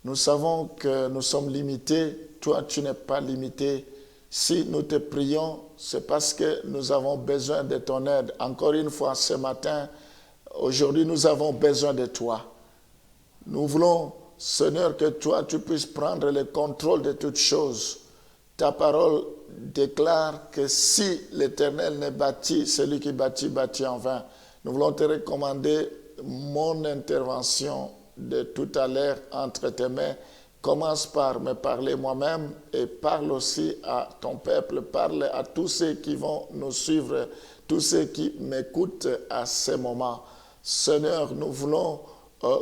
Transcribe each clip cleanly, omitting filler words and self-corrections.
Nous savons que nous sommes limités. Toi, tu n'es pas limité. Si nous te prions, c'est parce que nous avons besoin de ton aide. Encore une fois, ce matin, aujourd'hui, nous avons besoin de toi. Nous voulons, Seigneur, que toi, tu puisses prendre le contrôle de toutes choses. Ta parole déclare que si l'Éternel ne bâtit, celui qui bâtit, bâtit en vain. Nous voulons te recommander mon intervention de tout à l'heure entre tes mains. Commence par me parler moi-même et parle aussi à ton peuple, parle à tous ceux qui vont nous suivre, tous ceux qui m'écoutent à ce moment. Seigneur, nous voulons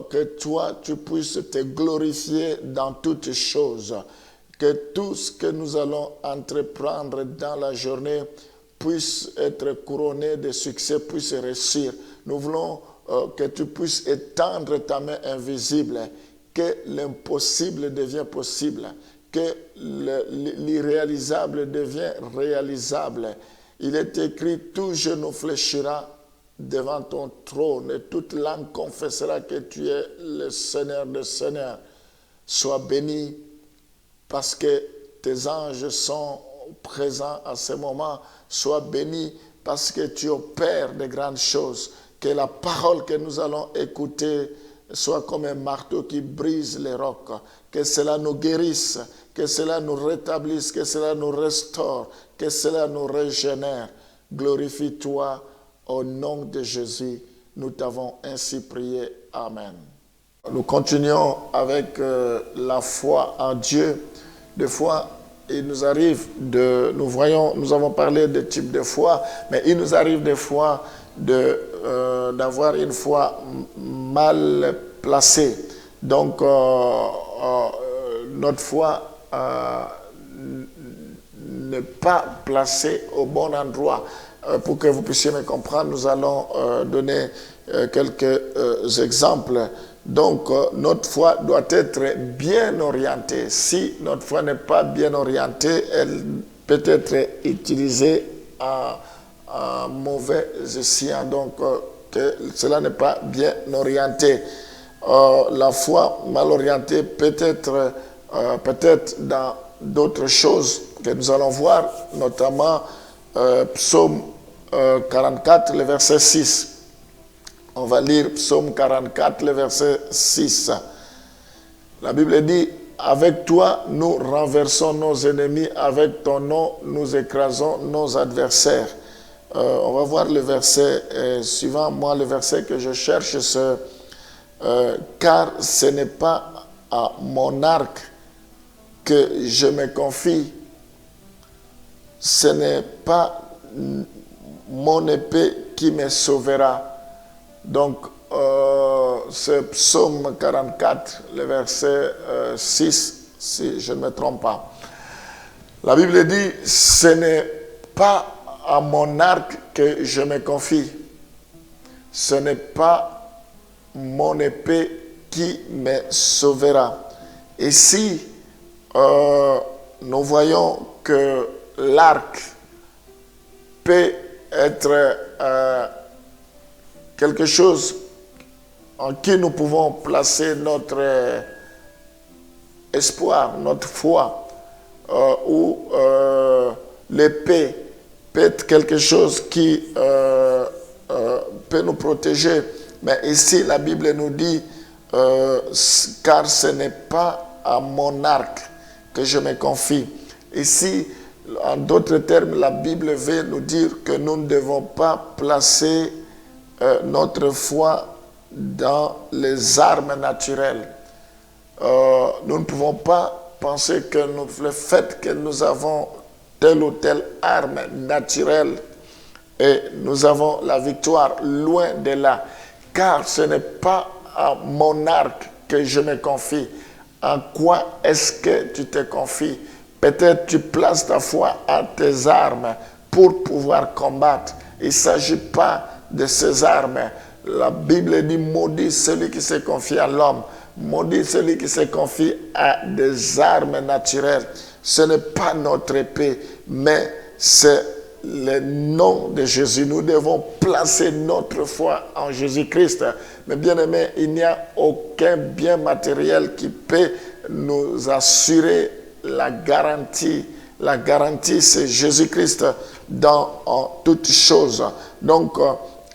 que toi, tu puisses te glorifier dans toutes choses, que tout ce que nous allons entreprendre dans la journée puisse être couronné de succès, puisse réussir. Nous voulons que tu puisses étendre ta main invisible, que l'impossible devient possible, que l'irréalisable devient réalisable. Il est écrit, tout genou fléchira devant ton trône et toute langue confessera que tu es le Seigneur des Seigneurs. Sois béni parce que tes anges sont présents à ce moment. Sois béni parce que tu opères de grandes choses. Que la parole que nous allons écouter soit comme un marteau qui brise les rocs. Que cela nous guérisse, que cela nous rétablisse, que cela nous restaure, que cela nous régénère. Glorifie-toi au nom de Jésus. Nous t'avons ainsi prié. Amen. Nous continuons avec la foi en Dieu. Des fois, il nous arrive nous avons parlé de type de foi, mais il nous arrive des fois d'avoir une foi mal placée. Donc, notre foi n'est pas placée au bon endroit. Pour que vous puissiez me comprendre, nous allons donner quelques exemples. Donc, notre foi doit être bien orientée. Si notre foi n'est pas bien orientée, elle peut être utilisée à mauvais escient. Donc, que cela n'est pas bien orienté. La foi mal orientée peut être dans d'autres choses que nous allons voir, notamment Psaume 44, le verset 6. On va lire Psaume 44, le verset 6. La Bible dit, avec toi, nous renversons nos ennemis, avec ton nom, nous écrasons nos adversaires. On va voir le verset suivant. Moi, le verset que je cherche, c'est car ce n'est pas à mon arc que je me confie, ce n'est pas mon épée qui me sauvera. Donc, ce psaume 44, le verset 6, si je ne me trompe pas. La Bible dit, ce n'est pas à mon arc que je me confie. Ce n'est pas mon épée qui me sauvera. Ici, nous voyons que l'arc peut être quelque chose en qui nous pouvons placer notre espoir, notre foi, ou l'épée peut être quelque chose qui peut nous protéger. Mais ici, la Bible nous dit, car ce n'est pas à mon arc que je me confie. Ici, en d'autres termes, la Bible veut nous dire que nous ne devons pas placer notre foi dans les armes naturelles. Nous ne pouvons pas penser que le fait que nous avons telle ou telle arme naturelle et nous avons la victoire, loin de là. Car ce n'est pas à mon arc que je me confie. En quoi est-ce que tu te confies? Peut-être tu places ta foi à tes armes pour pouvoir combattre. Il ne s'agit pas de ces armes. La Bible dit, maudit celui qui se confie à l'homme. Maudit celui qui se confie à des armes naturelles. Ce n'est pas notre épée, mais c'est le nom de Jésus. Nous devons placer notre foi en Jésus-Christ. Mais bien aimé, il n'y a aucun bien matériel qui peut nous assurer la garantie. La garantie, c'est Jésus-Christ en toutes choses. Donc,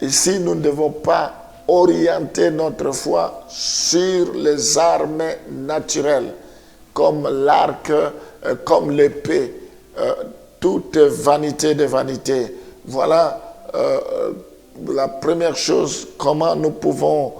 ici, nous ne devons pas orienter notre foi sur les armes naturelles, comme l'arc, comme l'épée. Tout est vanité de vanité. Voilà la première chose, comment nous pouvons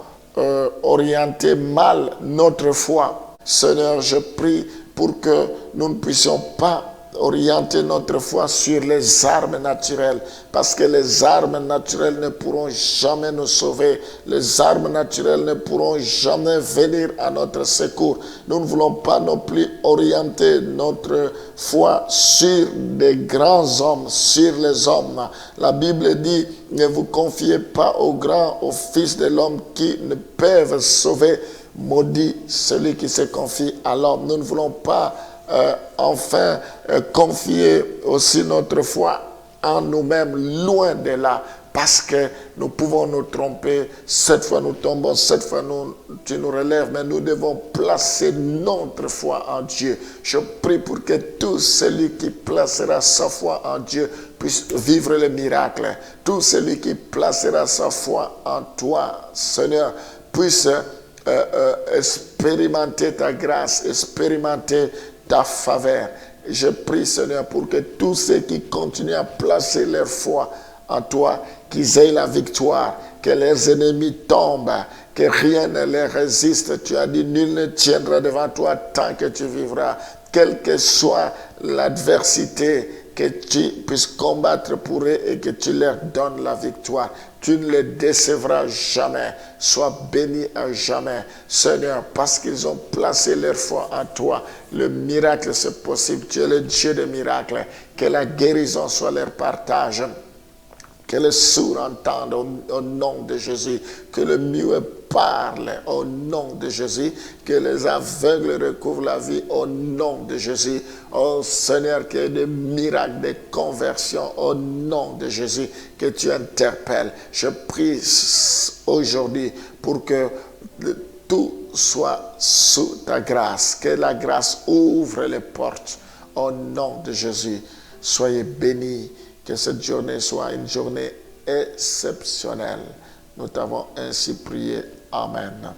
orienter mal notre foi. Seigneur, je prie pour que nous ne puissions pas orienter notre foi sur les armes naturelles, parce que les armes naturelles ne pourront jamais nous sauver. Les armes naturelles ne pourront jamais venir à notre secours. Nous ne voulons pas non plus orienter notre foi sur des grands hommes, sur les hommes. La Bible dit, ne vous confiez pas aux grands, aux fils de l'homme qui ne peuvent sauver. Maudit celui qui se confie à l'homme. Nous ne voulons pas confier aussi notre foi en nous-mêmes, loin de là, parce que nous pouvons nous tromper. Cette fois nous tombons, cette fois tu nous relèves, mais nous devons placer notre foi en Dieu. Je prie pour que tout celui qui placera sa foi en Dieu puisse vivre le miracle. Tout celui qui placera sa foi en toi, Seigneur, puisse expérimenter ta grâce, expérimenter ta faveur. Je prie, Seigneur, pour que tous ceux qui continuent à placer leur foi en toi, qu'ils aient la victoire, que leurs ennemis tombent, que rien ne les résiste. Tu as dit, nul ne tiendra devant toi tant que tu vivras. Quelle que soit l'adversité, que tu puisses combattre pour eux et que tu leur donnes la victoire. Tu ne les décevras jamais. Sois béni à jamais, Seigneur, parce qu'ils ont placé leur foi en toi. Le miracle, c'est possible. Tu es le Dieu des miracles. Que la guérison soit leur partage. Que les sourds entendent au nom de Jésus. Que le muet parle au nom de Jésus. Que les aveugles recouvrent la vie au nom de Jésus. Oh Seigneur, qu'il y ait des miracles, des conversions au nom de Jésus que tu interpelles. Je prie aujourd'hui pour que tout soit sous ta grâce. Que la grâce ouvre les portes au nom de Jésus. Soyez bénis. Que cette journée soit une journée exceptionnelle. Nous t'avons ainsi prié. Amen.